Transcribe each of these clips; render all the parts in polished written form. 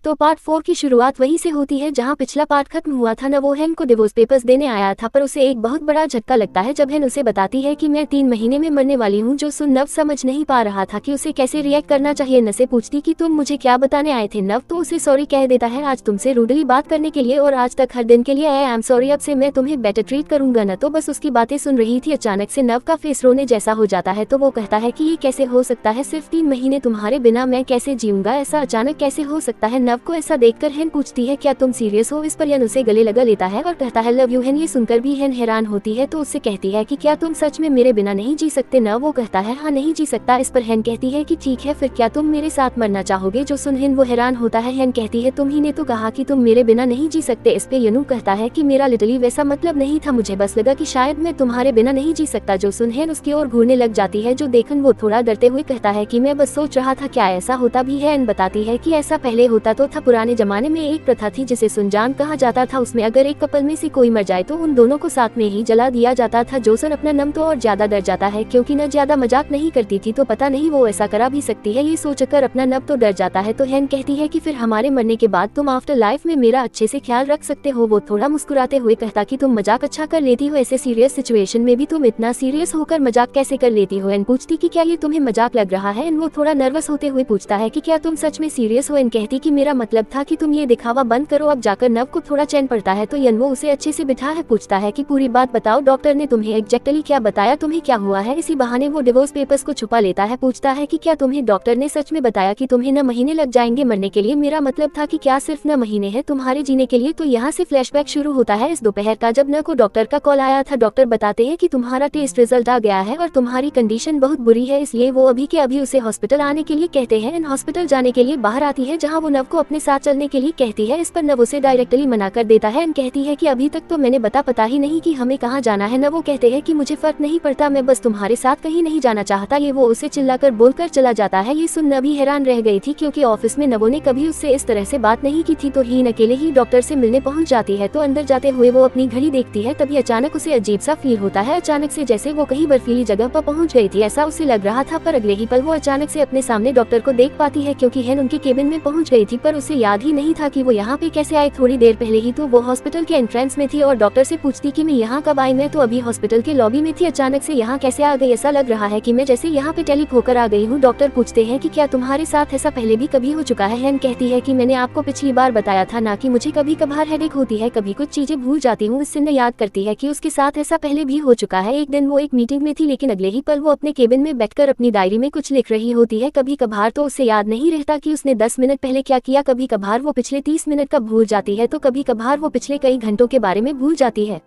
तो पार्ट 4 की शुरुआत वहीं से होती है जहां पिछला पार्ट खत्म हुआ था। वो हेन को डिवोर्स पेपर्स देने आया था, पर उसे एक बहुत बड़ा झटका लगता है जब हेन उसे बताती है कि मैं 3 महीने में मरने वाली हूं। जो सुन नव समझ नहीं पा रहा था कि उसे कैसे रिएक्ट करना चाहिए। न से पूछती कि तुम मुझे क्या बताने आए थे। नव तो उसे सॉरी कह देता है आज तुमसे रूडली बात करने के लिए और आज तक हर दिन के लिए। आई एम सॉरी, अब से मैं तुम्हें बेटर ट्रीट करूंगा। न तो बस उसकी बातें सुन रही थी। अचानक से नव का फेस रोने जैसा हो जाता है तो वो कहता है कि ये कैसे हो सकता है, सिर्फ 3 महीने तुम्हारे बिना मैं कैसे जीऊंगा, ऐसा अचानक कैसे हो सकता है। नव को ऐसा देखकर हेन पूछती है क्या तुम सीरियस हो। इस पर यन उसे गले लगा लेता है और कहता है लव यू हेन। ये सुनकर भी हेन हैरान होती है तो उससे कहती है कि क्या तुम सच में मेरे बिना नहीं जी सकते न। वो कहता है हाँ नहीं जी सकता। इस पर हेन कहती है कि ठीक है फिर क्या तुम मेरे साथ मरना चाहोगे। जो सुन हेन वो हैरान होता है। हेन कहती है तुम ही ने तो कहा कि तुम मेरे बिना नहीं जी सकते। इस पे यनु कहता है कि मेरा लिटरली वैसा मतलब नहीं था, मुझे बस लगा कि शायद मैं तुम्हारे बिना नहीं जी सकता। जो सुन हेन उसकी ओर घूरने लग जाती है। जो देखन वो थोड़ा डरते हुए कहता है कि मैं बस सोच रहा था क्या ऐसा होता भी है। हेन बताती है कि ऐसा पहले होता तो था। पुराने जमाने में एक प्रथा थी जिसे सुनजान कहा जाता था। उसमें अगर एक कपल में से कोई मर जाए तो उन दोनों को साथ में ही जला दिया जाता था। जोसन अपना नम तो और ज्यादा डर जाता है क्योंकि न ज्यादा मजाक नहीं करती थी तो पता नहीं वो ऐसा करा भी सकती है। ये सोचकर अपना नब तो डर जाता है। तो हेन कहती है कि फिर हमारे मरने के बाद तुम आफ्टर लाइफ में मेरा अच्छे से ख्याल रख सकते हो। वो थोड़ा मुस्कुराते हुए कहता कि तुम मजाक अच्छा कर लेती हो, ऐसे सीरियस सिचुएशन में भी तुम इतना सीरियस होकर मजाक कैसे कर लेती हो। एन पूछती कि क्या ये तुम्हें मजाक लग रहा है। वो थोड़ा नर्वस होते हुए पूछता है कि क्या तुम सच में सीरियस हो। एन कहती कि मेरा मतलब था कि तुम ये दिखावा बंद करो। अब जाकर नव को थोड़ा चैन पड़ता है तो यन वो उसे अच्छे से बिठा है पूछता है कि पूरी बात बताओ, डॉक्टर ने तुम्हें एग्जैक्टली क्या बताया, तुम्हें क्या हुआ है। इसी बहाने वो डिवोर्स पेपर्स को छुपा लेता है। पूछता है कि क्या तुम्हें डॉक्टर ने सच में बताया कि तुम्हें 9 महीने लग जाएंगे मरने के लिए। मेरा मतलब था कि क्या सिर्फ 9 महीने है तुम्हारे जीने के लिए। तो यहाँ से फ्लैशबैक शुरू होता है इस दोपहर का जब न को डॉक्टर का कॉल आया था। डॉक्टर बताते हैं कि तुम्हारा टेस्ट रिजल्ट आ गया है और तुम्हारी कंडीशन बहुत बुरी है, इसलिए वो अभी के अभी उसे हॉस्पिटल आने के लिए कहते हैं। हॉस्पिटल जाने के लिए बाहर आती है जहाँ वो नव को अपने साथ चलने के लिए कहती है। इस पर नव उसे डायरेक्टली मना कर देता है। कहती है कि अभी तक तो मैंने पता ही नहीं कि हमें कहाँ जाना है। न वो कहते हैं कि मुझे फर्क नहीं पड़ता, मैं बस तुम्हारे साथ कहीं नहीं जाना चाहता। ये वो उसे चिल्लाकर बोलकर चला जाता है। ये सुन न भी हैरान रह गई थी क्योंकि ऑफिस में नवो ने कभी उससे इस तरह से बात नहीं की थी। तो हीन अकेले ही डॉक्टर से मिलने पहुंच जाती है। तो अंदर जाते हुए वो अपनी घड़ी देखती है। तभी अचानक उसे अजीब सा फील होता है, अचानक से जैसे वो कहीं बर्फीली जगह पर पहुंच गई थी ऐसा उसे लग रहा था। पर अगले ही पल वो अचानक से अपने सामने डॉक्टर को देख पाती है क्योंकि हेन उनके केबिन में पहुंच गई थी। पर उसे याद ही नहीं था कि वो यहाँ पे कैसे आए। थोड़ी देर पहले ही तो वो हॉस्पिटल के एंट्रेंस में थी और डॉक्टर से पूछती कि मैं यहाँ कब आई। मैं तो अभी हॉस्पिटल के लॉबी में थी, अचानक से यहाँ कैसे आ गई। ऐसा लग रहा है कि मैं जैसे यहाँ पे टेलीप होकर आ गई हूँ। डॉक्टर पूछते हैं कि क्या तुम्हारे साथ ऐसा पहले भी कभी हो चुका है। हेन कहती है कि मैंने आपको पिछली बार बताया था ना कि मुझे कभी कभार हेडेक होती है, कभी कुछ चीजें भूल जाती हूँ। इससे न याद करती है कि उसके साथ ऐसा पहले भी हो चुका है। एक दिन वो एक मीटिंग में थी लेकिन अगले ही पल वो अपने केबिन में बैठकर अपनी डायरी में कुछ लिख रही होती है। कभी कभार तो उसे याद नहीं रहता कि उसने 10 मिनट पहले क्या किया, कभी कभार वो पिछले 30 मिनट का भूल जाती है तो कभी कभार वो पिछले कई घंटों के बारे में भूल जाती है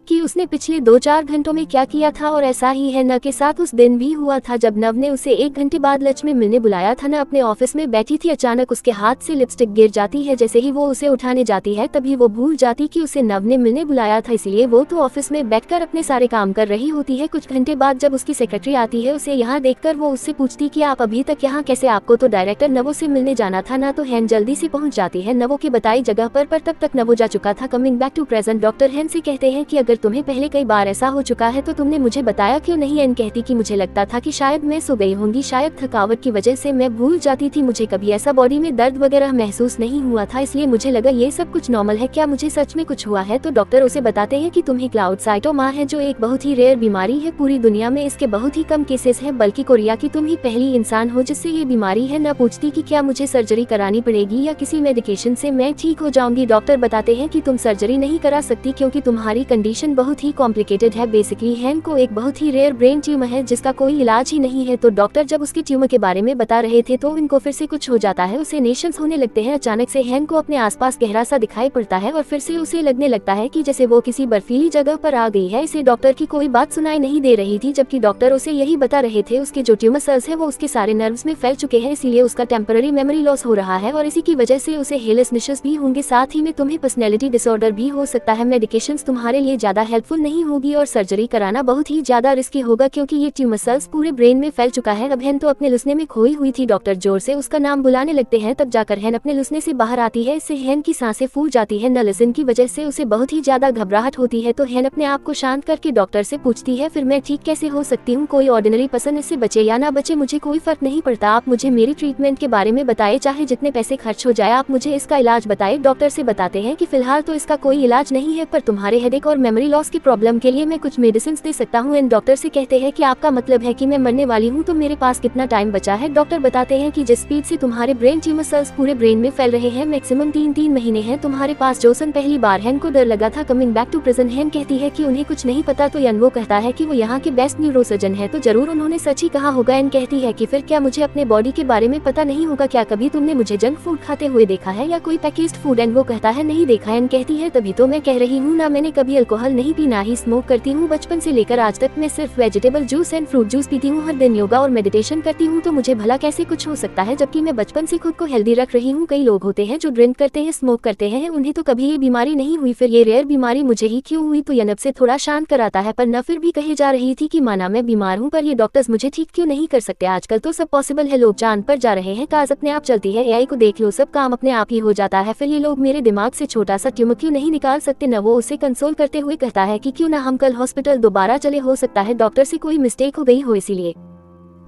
कि उसने पिछले 2-4 घंटों में क्या किया था। और ऐसा ही है न के साथ उस दिन भी हुआ था जब नव ने उसे 1 घंटे बाद लंच में मिलने बुलाया था। न अपने ऑफिस में बैठी थी, अचानक उसके हाथ से लिपस्टिक गिर जाती है। जैसे ही वो उसे उठाने जाती है तभी वो भूल जाती कि उसे नव ने मिलने बुलाया था, इसलिए वो तो ऑफिस में बैठकर अपने सारे काम कर रही होती है। कुछ घंटे बाद जब उसकी सेक्रेटरी आती है उसे यहाँ देखकर वो उससे पूछती कि आप अभी तक यहाँ कैसे, आपको तो डायरेक्टर नवो से मिलने जाना था ना। तो हेन जल्दी से पहुँच जाती है नवो की बताई जगह पर तब तक नवो जा चुका था। Coming back to present, doctor हेन से कहते हैं कि अगर तुम्हें पहले कई बार ऐसा हो चुका है तो तुमने मुझे बताया क्यों नहीं। एन कहती कि मुझे लगता था कि शायद मैं सो गई होंगी, शायद थकावट की वजह से मैं भूल जाती थी, मुझे कभी ऐसा बॉडी में दर्द वगैरह महसूस नहीं हुआ था, इसलिए मुझे लगा ये सब कुछ नॉर्मल है। क्या मुझे सच में कुछ हुआ है। तो डॉक्टर उसे बताते हैं कि तुम्हें क्लाउडसाइटोमा है जो एक बहुत ही रेयर बीमारी है, पूरी दुनिया में इसके बहुत ही कम केसेस है, बल्कि कोरिया की तुम ही पहली इंसान हो जिससे ये बीमारी है। न पूछती कि क्या मुझे सर्जरी करानी पड़ेगी या किसी मेडिकेशन से मैं ठीक हो जाऊंगी। डॉक्टर बताते हैं कि तुम सर्जरी नहीं करा सकती क्योंकि तुम्हारी कंडीशन बहुत ही कॉम्प्लिकेटेड है। बेसिकली हेन को एक बहुत ही रेयर ब्रेन ट्यूमर है जिसका कोई इलाज ही नहीं है। तो डॉक्टर जब उसके ट्यूमर के बारे में बता रहे थे तो इनको फिर से कुछ हो जाता है, उसे नेशंस होने लगते हैं। अचानक से हेन को अपने आसपास गहरा सा दिखाई पड़ता है और फिर से उसे लगने लगता है कि जैसे वो किसी बर्फीली जगह पर आ गई है। इसे डॉक्टर की कोई बात सुनाई नहीं दे रही थी, जबकि डॉक्टर उसे यही बता रहे थे उसके जो ट्यूमर सेल्स है वो उसके सारे नर्व्स में फैल चुके हैं, इसलिए उसका टेम्पररी मेमोरी लॉस हो रहा है और इसी की वजह से उसे हेलुसिनेशंस भी होंगे, साथ ही में तुम्हें पर्सनैलिटी डिसऑर्डर भी हो सकता है। मेडिकेशंस तुम्हारे लिए ज्यादा ज्यादा हेल्पफुल नहीं होगी और सर्जरी कराना बहुत ही ज्यादा रिस्की होगा क्योंकि ये ट्यूमर सेल्स पूरे ब्रेन में फैल चुका है। अब हेन तो अपने लुसने में खोई हुई थी। डॉक्टर जोर से उसका नाम बुलाने लगते हैं, तब जाकर हेन अपने लुसने से बाहर आती है। इससे हेन की सांसें फूल जाती है। नलिसन की वजह से उसे बहुत ही ज्यादा घबराहट होती है, तो हेन अपने आप को शांत करके डॉक्टर से पूछती है, फिर मैं ठीक कैसे हो सकती हूँ? कोई ऑर्डिनरी पर्सन इससे बचे या ना बचे मुझे कोई फर्क नहीं पड़ता। आप मुझे मेरी ट्रीटमेंट के बारे में बताए, चाहे जितने पैसे खर्च हो जाए, आप मुझे इसका इलाज बताए। डॉक्टर से बताते हैं कि फिलहाल तो इसका कोई इलाज नहीं है, पर तुम्हारे हेडेक और मेमोरी लॉस की प्रॉब्लम के लिए मैं कुछ मेडिसिन दे सकता हूँ। एंड डॉक्टर से कहते हैं कि आपका मतलब है कि मैं मरने वाली हूँ, तो मेरे पास कितना टाइम बचा है? डॉक्टर बताते हैं कि जिस स्पीड से तुम्हारे ब्रेन ट्यूमर सेल्स पूरे ब्रेन में फैल रहे हैं, मैक्सिमम 3 महीने हैं तुम्हारे पास। जोसन पहली बार हेन को डर लगा था कमिंग बैक टू प्रिजन। हेन कहती है कि उन्हें कुछ नहीं पता, तो यनवो कहता है कि वो यहाँ के बेस्ट न्यूरोसर्जन है, तो जरूर उन्होंने सच ही कहा होगा। एन कहती है कि फिर क्या मुझे अपने बॉडी के बारे में पता नहीं होगा? क्या कभी तुमने मुझे जंक फूड खाते हुए देखा है या कोई पैकेज्ड फूड? एंड वो कहता है नहीं देखा। एन कहती है तभी तो मैं कह रही हूँ ना, मैंने कभी अल्कोहल नहीं पी, ना ही स्मोक करती हूँ। बचपन से लेकर आज तक मैं सिर्फ vegetable juice and fruit juice पीती हूँ। हर दिन योगा और मेडिटेशन करती हूँ, तो मुझे भला कैसे कुछ हो सकता है, जबकि मैं बचपन से खुद को हेल्दी रख रही हूँ। कई लोग होते हैं जो ड्रिंक करते हैं, स्मोक करते हैं, उन्हें तो कभी ये बीमारी नहीं हुई, फिर ये रेयर बीमारी मुझे ही क्यों हुई? तो यनब से थोड़ा शांत कराता है, पर न फिर भी कही जा रही थी कि माना मैं बीमार हूँ, पर ये डॉक्टर्स मुझे ठीक क्यों नहीं कर सकते? आजकल तो सब पॉसिबल है, लोग चांद पर जा रहे हैं, कार्स अपने आप चलती है, एआई को देख लो, सब काम अपने आप ही हो जाता है। फिर ये लोग मेरे दिमाग से छोटा सा ट्यूमर क्यों नहीं निकाल सकते? न वो उसे कंसोल करते हुए कहता है कि क्यों ना हम कल हॉस्पिटल दोबारा चले, हो सकता है डॉक्टर से कोई मिस्टेक हो गई हो, इसीलिए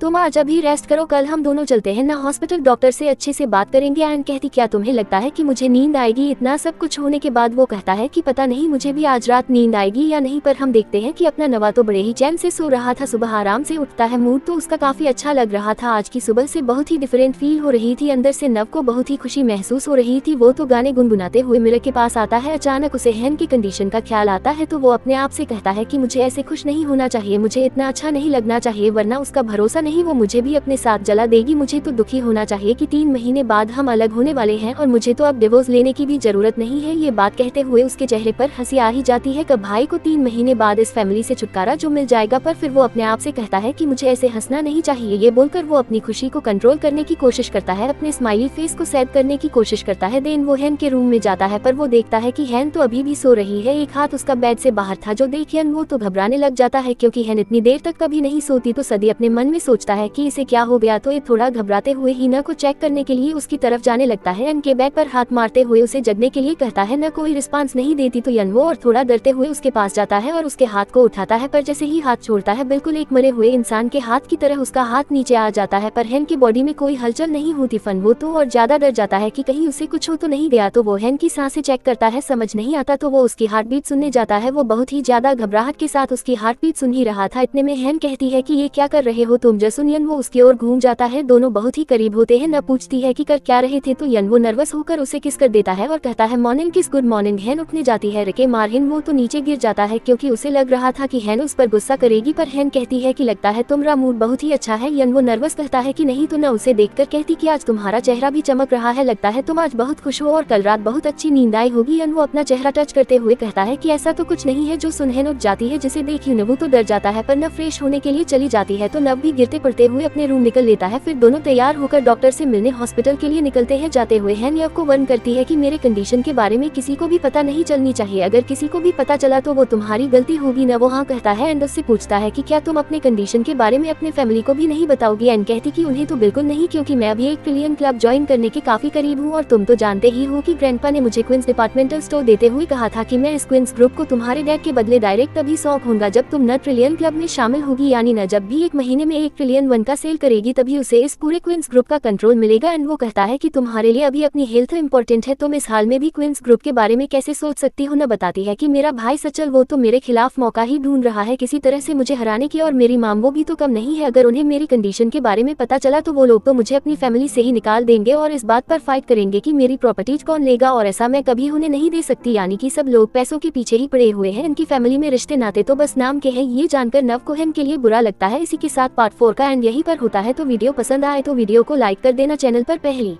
तुम आज अभी रेस्ट करो, कल हम दोनों चलते हैं ना हॉस्पिटल, डॉक्टर से अच्छे से बात करेंगे। एंड कहती क्या तुम्हें लगता है कि मुझे नींद आएगी इतना सब कुछ होने के बाद? वो कहता है कि पता नहीं मुझे भी आज रात नींद आएगी या नहीं, पर हम देखते हैं कि अपना नवा तो बड़े ही चैन से सो रहा था, सुबह आराम से उठता है, मूड तो उसका काफी अच्छा लग रहा था। आज की सुबह से बहुत ही डिफरेंट फील हो रही थी, अंदर से नव को बहुत ही खुशी महसूस हो रही थी। वो तो गाने गुनगुनाते हुए मिरर के पास आता है। अचानक उसे हेन की कंडीशन का ख्याल आता है, तो वो अपने आप से कहता है कि मुझे ऐसे खुश नहीं होना चाहिए, मुझे इतना अच्छा नहीं लगना चाहिए, वरना उसका भरोसा नहीं, वो मुझे भी अपने साथ जला देगी। मुझे तो दुखी होना चाहिए कि 3 महीने बाद हम अलग होने वाले हैं और मुझे तो अब डिवोर्स लेने की भी जरूरत नहीं है। ये बात कहते हुए उसके चेहरे पर हंसी आ ही जाती है। कब भाई को 3 महीने बाद इस फैमिली से छुटकारा जो मिल जाएगा, पर फिर वो अपने आप से कहता है कि मुझे ऐसे हंसना नहीं चाहिए। ये बोलकर वो अपनी खुशी को कंट्रोल करने की कोशिश करता है, अपने स्माइली फेस को सैद करने की कोशिश करता है। देन वो हेन के रूम में जाता है, पर वो देखता है कि हेन तो अभी भी सो रही है, एक हाथ उसका बेड से बाहर था, जो देख हेन वो तो घबराने लग जाता है, क्योंकि हेन इतनी देर तक कभी नहीं सोती। तो सदी अपने मन में सोचता है कि इसे क्या हो गया, तो ये थोड़ा घबराते हुए हिना को चेक करने के लिए उसकी तरफ जाने लगता है। एन के बैग पर हाथ मारते हुए उसे जगने के लिए कहता है, न कोई रिस्पांस नहीं देती, तो यन वो और थोड़ा डरते हुए उसके पास जाता है और उसके हाथ को उठाता है, पर जैसे ही हाथ छोड़ता है बिल्कुल एक मरे हुए इंसान के हाथ की तरह उसका हाथ नीचे आ जाता है, पर हेन की बॉडी में कोई हलचल नहीं होती। फन वो तो और ज्यादा डर जाता है कि कहीं उसे कुछ हो तो नहीं गया, तो वो हेन की सांसें चेक करता है, समझ नहीं आता तो वो उसकी हार्ट बीट सुनने जाता है। वो बहुत ही ज्यादा घबराहट के साथ उसकी हार्ट बीट सुन ही रहा था। इतने में हेन कहती है कि ये क्या कर रहे हो तुम जसुन? यन वो उसकी ओर घूम जाता है, दोनों बहुत ही करीब होते हैं। न पूछती है कि कर क्या रहे थे, तो यन वो नर्वस होकर उसे किस कर देता है और कहता है मॉर्निंग किस, गुड मॉर्निंग। हेन उठने जाती है, रके मारहिन वो तो नीचे गिर जाता है, क्योंकि उसे लग रहा था कि हेन उस पर गुस्सा करेगी, पर हेन कहती है कि लगता है तुम्हारा मूड बहुत ही अच्छा है। यन वो नर्वस कहता है कि नहीं, तो न उसे देखकर कहती कि आज तुम्हारा चेहरा भी चमक रहा है, लगता है तुम आज बहुत खुश हो और कल रात बहुत अच्छी नींद आई होगी। यन वो अपना चेहरा टच करते हुए कहता है कि ऐसा तो कुछ नहीं है। जो सुनहेन उठ जाती है, जिसे देख नव तो डर जाता है, पर नव फ्रेश होने के लिए चली जाती है, तो नव भी गिरते पड़ते हुए अपने रूम निकल लेता है। फिर दोनों तैयार होकर डॉक्टर से मिलने हॉस्पिटल के लिए निकलते हैं। जाते हुए हेन यव को वार्न करती है कि मेरे कंडीशन के बारे में किसी को भी पता नहीं चलनी चाहिए, अगर किसी को भी पता चला तो वो तुम्हारी गलती होगी। न वो हाँ कहता है एंड उससे पूछता है कि क्या तुम अपने कंडीशन के बारे में अपने फैमिली को भी नहीं बताओगी? एंड कहती कि उन्हें तो बिल्कुल नहीं, क्योंकि मैं अभी एक ट्रिलियन क्लब ज्वाइन करने के काफी करीब हूँ, और तुम तो जानते ही हो कि ग्रैंडपा ने मुझे क्वींस डिपार्टमेंटल स्टोर देते हुए कहा था कि मैं इस क्वींस ग्रुप को तुम्हारे डैड के बदले डायरेक्ट तभी सौंपूंगा जब तुम न ट्रिलियन क्लब में शामिल होगी, यानी न जब भी 1 महीने में 1 ट्रिलियन 1 का सेल करेगी तभी उसे इस पूरे क्वींस ग्रुप का कंट्रोल मिलेगा। एंड वो कहता है कि तुम्हारे लिए अभी अपनी हेल्थ इंपॉर्टेंट है, तुम इस हाल में भी क्वींस ग्रुप के बारे में कैसे सोच सकती हो? न बताती है कि मेरा भाई सचल वो तो मेरे खिलाफ मौका ही ढूंढ रहा है किसी तरह से मुझे हराने की, और मेरी माम वो भी तो कम नहीं है, अगर उन्हें मेरी कंडीशन के बारे में पता चला तो वो लोग तो मुझे अपनी फैमिली से ही निकाल देंगे और इस बात पर फाइट करेंगे कि मेरी प्रॉपर्टीज कौन लेगा, और ऐसा मैं कभी उन्हें नहीं दे सकती। यानी कि सब लोग पैसों के पीछे ही पड़े हुए हैं, इनकी फैमिली में रिश्ते नाते तो बस नाम के हैं। ये जानकर नव को हेन के लिए बुरा लगता है। इसी के साथ पार्ट 4 का एंड यहीं पर होता है। तो वीडियो पसंद आए तो वीडियो को लाइक कर देना, चैनल पर पहली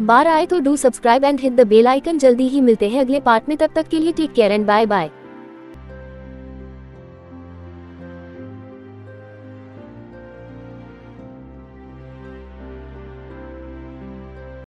बार आए तो do subscribe and hit the bell icon. जल्दी ही मिलते हैं अगले पार्ट में, तब तक के लिए take care and bye bye.